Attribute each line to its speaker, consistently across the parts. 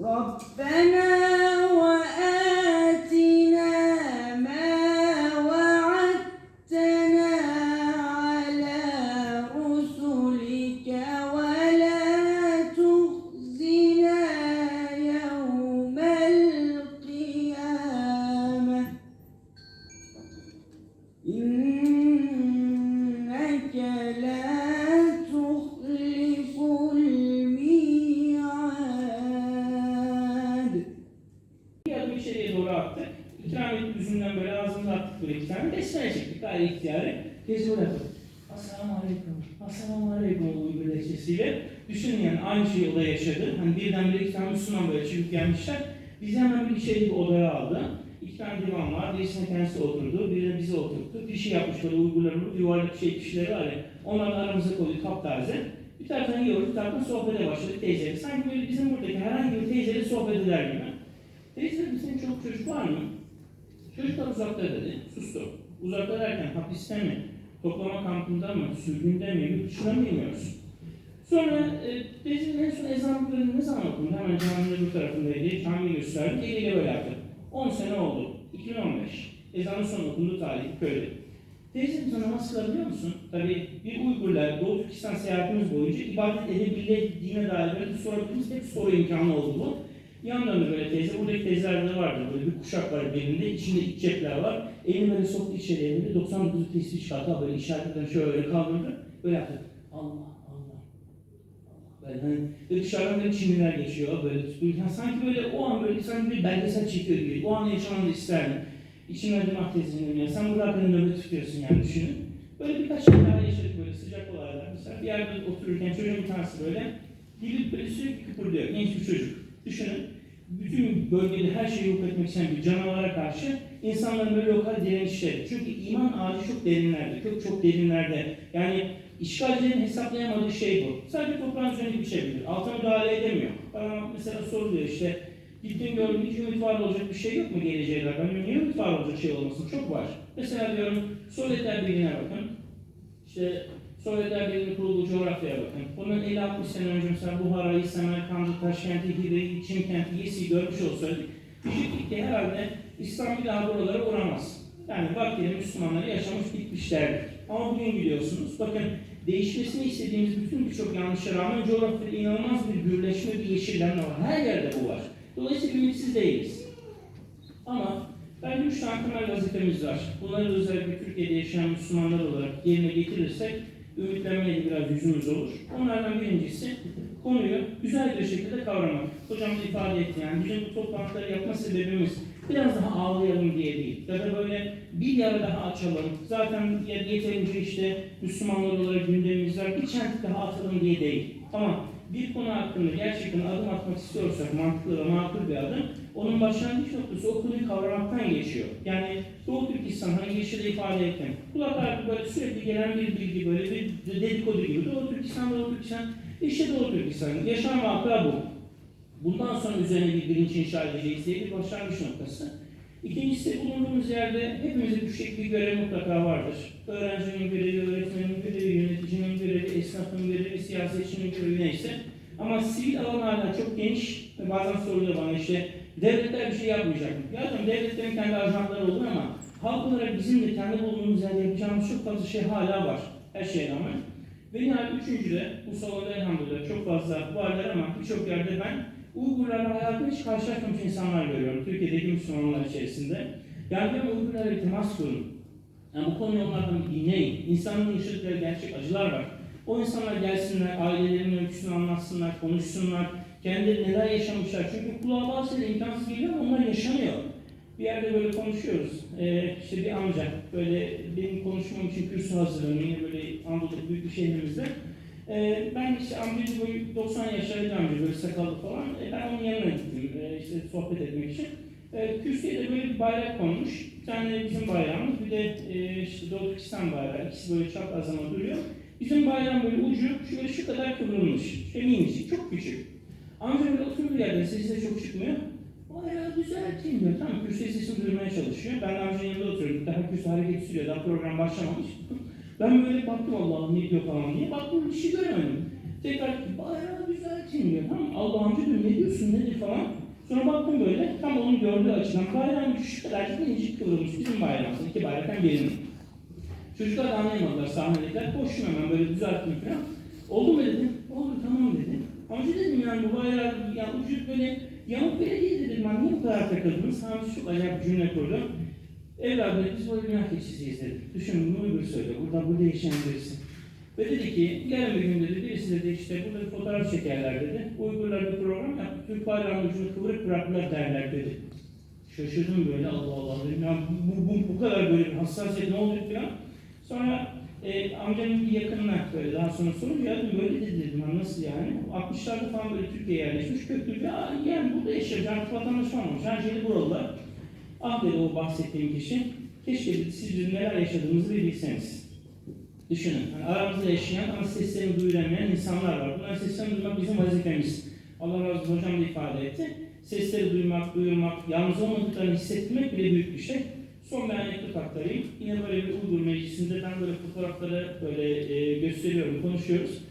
Speaker 1: ربنا وآتنا ما وعدتنا على رسلك ولا تخزنا يوم القيامة إنك لا تخلف الميعاد.
Speaker 2: Bir adım içeriye doğru attık. İkram yüzünden böyle ağzımıza attık böyle iki tane. Besmele çektik gayri ihtiyari. Tezi böyle yaptık. Esselamu Aleyküm. Esselamu Aleyküm olduğu bir lehçesiyle. Düşünün yani aynı şeyi o da yaşadı. Hani birdenbire iki tane Müslüman böyle çıkıp gelmişler. Bizi hemen bir içeri bir odaya aldı. İki tane divan var. Birisine kendisi oturdu. Biri de bizi oturttu. Pişi yapmış böyle Uygurların yuvarlak pişileri var ya. Onları aramıza koydu taptaze. Bir taraftan yiyoruz, bir taraftan sohbete başladık teyzeyle. Sanki böyle bizim buradaki herhangi bir teyzeyle sohbet eder gibi. Teyze senin çok çocuk var mı? Çocuklar uzakta dedi. Sustu. Uzakta derken hapiste mi? Toplama kampında mı? Sürgünde mi? Yurt dışına mı bilmiyoruz. Sonra teyzenin en son ezanlıklarını ne zaman okundu? Hemen caminin bu tarafındaydı. Camiyi gösterdik. Eliyle böyle yaptı. 10 sene oldu. 2015. Ezanın son okunduğu tarih köyde. Teyzem sana namaz kılabiliyor musun? Tabii bir Uygurlar Doğu Türkistan seyahatimiz boyunca ibadet edebildiğine dair böyle bir sorabildiğimiz tek soru imkanı oldu bu. Yandan böyle teyze, buradaki teyzelerde de vardı. Böyle bir kuşak var belinde, içinde iç cepler var. Elini böyle soktu içeri elinde, 99'u tesbih çıkarttı, böyle işaretlerini şöyle kaldırdı. Böyle yaptı. Allah, Allah. Böyle hani ve dışarıdan böyle Çinliler geçiyor, böyle tutuyor. Yani sanki böyle o an böyle sanki bir belgesel çekiyor gibi. O an yaşamanı isterdim. İçimden dedim teyzenin ya sen burada hakkında nöbet tutuyorsun yani düşünün. Böyle birkaç şey daha yaşadık böyle sıcak olaylar. Mesela bir yerde otururken çocuğun bir tanesi böyle dili böyle sürekli kıpırdıyor. Genç bir çocuk. Düşünün. Bütün bölgede her şeyi yok etmek isteyen bir canavara karşı insanların böyle lokal direnişleri. Çünkü iman ağacı çok derinlerde, çok derinlerde. Yani işgalcilerin hesaplayamadığı şey bu. Sadece toprağın üzerinde bir şey bilir. Altına müdahale edemiyor. Bana mesela soruluyor işte, gittiğim gördüm hiç ümit var olacak bir şey yok mu geleceğe dair? Ben niye ümit var olacak şey olmasın? Çok var. Mesela diyorum Sovyetler Birliği'ne bakın. İşte Sovyetler Birliği'nin kurulduğu coğrafyaya bakın. Bundan 50-60 sene önce mesela Buhara'yı, Semerkand'ı, Taşkent'i, Hide'yi, Çimkent'i, Yesi'yi görmüş olsaydık diyecektik ki herhalde İslam bir daha buralara uğramaz. Yani vaktiyle Müslümanları yaşamış bitmişlerdir. Ama bugün biliyorsunuz, bakın değişmesini istediğimiz bütün birçok yanlışa rağmen coğrafyada inanılmaz bir gürleşme, bir yeşillenme var. Her yerde bu var. Dolayısıyla ümitsiz değiliz. Ama bence 3 tane temel vazifemiz var. Bunları özellikle Türkiye'de yaşayan Müslümanlar olarak yerine getirirsek ümitlenmeye de biraz yüzümüz olur. Onlardan birincisi konuyu güzel bir şekilde kavramak. Hocam da ifade etti yani bizim bu toplantıları yapma sebebimiz biraz daha ağlayalım diye değil. Ya da böyle bir yara daha açalım. Zaten yeterince işte Müslümanlar olarak gündemimiz var. Bir çentik daha atalım diye değil. Ama bir konu hakkında gerçekten adım atmak istiyorsak mantıklı ve makul bir adım, onun başlangıç noktası o konuyu kavramaktan geçiyor. Yani Doğu Türkistan, hani girişte ifade ettim. Kulaklar böyle sürekli gelen bir bilgi, böyle bir dedikodu gibi. Doğu Türkistan, işte Doğu Türkistan. Yaşam vaka bu. Bundan sonra üzerine bir bilinç inşa edeceğiz diye bir başlangıç noktası. İkincisi bulunduğumuz yerde hepimize düşecek bir görev mutlaka vardır. Öğrencinin görevi, öğretmenin görevi, yöneticinin görevi, esnafın görevi, siyasetçinin görevi neyse. Ama sivil alan hala çok geniş ve bazen soruluyor bana işte devletler bir şey yapmayacak mı? Zaten devletlerin kendi ajanları olur ama halk olarak bizim de kendi bulunduğumuz yerde yapacağımız çok fazla şey hala var. Her şeye rağmen. Ve nihayet üçüncü de bu salonda elhamdülillah çok fazla varlar ama birçok yerde ben Uygurlarla hayatımda hiç karşılaşmamış insanlar görüyorum Türkiye'deki Müslümanlar içerisinde. Yani ben Uygurlarla bir temas kurun. Yani bu konuyu onlardan bir dinleyin. İnsanların yaşadıkları gerçek acılar var. O insanlar gelsinler, ailelerinin öyküsünü anlatsınlar, konuşsunlar. Kendileri neler yaşamışlar. Çünkü kulağa bazı şeyler imkansız geliyor ama onlar yaşanıyor. Bir yerde böyle konuşuyoruz. İşte bir amca böyle benim konuşmam için kürsü hazırlanıyor. Yine böyle Anadolu'da büyük bir şehrimizde. Ben işte amcacı boyu 90 yaşlarında amca böyle sakallı falan. Ben onun yanına gittim işte sohbet etmek için. Kürsüye de böyle bir bayrak konmuş. Bir tane bizim bayrağımız, bir de işte Doğu Türkistan bayrağı. İkisi böyle çaprazlama duruyor. Bizim bayrağın böyle ucu şöyle şu kadar kıvrılmış. Minicik, çok küçük. Amca böyle oturduğu yerde sesi de çok çıkmıyor. Bayağı düzelteyim diyor. Tamam, kürsüye sesini duyurmaya çalışıyor. Ben de amcanın yanında oturuyorum. Daha kürsü hareket sürüyor. Daha program başlamamış. Ben böyle baktım Allah'ım ne diyor falan diye. Baktım bir şey göremedim. Tekrar bayrağı düzeltin diyor. Tamam Allah'ım dedim ne diyorsun nedir falan. Sonra baktım böyle tam onun gördüğü açıdan bayrağın şu kadarcık minicik kıvrılmış bizim bayrağımız. 2 bayraktan birinin. Çocuklar da anlayamadılar sahnedekiler. Koştum hemen böyle düzelttim falan. Oldu mu dedim. Oldu tamam dedi. Amca dedim yani bu bayrağı ya ucu böyle yamuk bile değil dedim. Ben niye bu kadar takıldınız? Hamsi çok acayip bir cümle kurdu. Evladım biz böyle günah keçisiyiz dedi. Düşün bunu Uygur söylüyor. Bu değişen birisi. Ve dedi ki yarın bir gün dedi birisi dedi işte burada bir fotoğraf çekerler dedi. Uygurlar bir program yaptı. Türk bayrağının ucunu kıvırıp bıraktılar derler dedi. Şaşırdım böyle Allah Allah dedim. Ya bu kadar böyle bir hassasiyet ne oluyor falan. Sonra amcamın bir yakınına böyle daha sonra sorunca dedim böyle dedi dedim nasıl yani. 60'larda falan böyle Türkiye'ye yerleşmiş köklü yani burada yaşıyor. Artık vatandaş olmamış. Her şeyde buralılar. Ah dedi o bahsettiğim kişi. Keşke dedi siz bizim neler yaşadığımızı bir bilseniz. Düşünün, yani aramızda yaşayan ama seslerini duyuramayan insanlar var. Bunların seslerini duymak bizim vazifemiz. Allah razı olsun hocam da ifade etti. Sesleri duymak, duyurmak, yalnız olmadıklarını hissettirmek bile büyük bir şey. Son bir anekdot aktarayım. Yine böyle bir Uygur meclisinde ben böyle fotoğrafları böyle gösteriyorum, konuşuyoruz.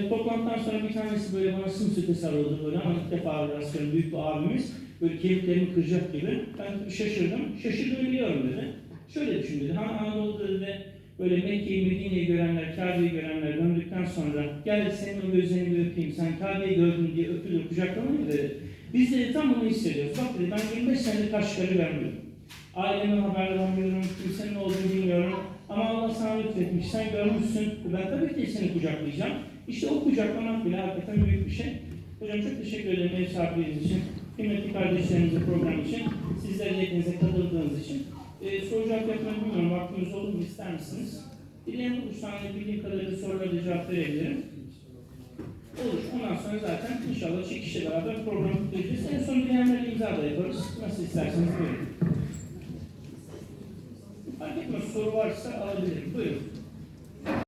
Speaker 2: Toplantıdan sonra bir tanesi böyle bana sımsıkı sarıldı böyle ama ilk defa rastlıyorum büyük bir abimiz. Böyle kemiklerimi kıracak gibi. Ben şaşırdım. Şaşırdığını biliyorum dedi. Şöyle düşün dedi. Anadolu'da dedi böyle Mekke'yi, Medine'yi görenler, Kabe'yi görenler döndükten sonra gel senin o gözlerini bir öpeyim, sen Kabe'yi gördün diye öpülür, kucaklanır dedi. Biz de tam bunu hissediyoruz. Bak dedi ben 25 senedir Kaşgar'ı görmüyorum. Ailemden haber alamıyorum, kimsenin olduğunu bilmiyorum. Ama Allah sana lütfetmiş, sen görmüşsün. Ben tabii ki seni kucaklayacağım. İşte o kucaklamak bile hakikaten büyük bir şey. Hocam çok teşekkür ederim ev sahipliğiniz için. Kıymetli kardeşlerimize program için, sizlere hepinize katıldığınız için. Soracak yapmayı bilmiyorum, vaktiniz olur mu, ister misiniz? Dileyen olursa bildiğim kadarıyla soruları cevap verebilirim. Olur, ondan sonra zaten inşallah çekişle beraber programı tutacağız. En son dileyenlerle imza da yaparız. Nasıl isterseniz buyurun. Fark etmez, soru varsa alabilirim. Buyurun.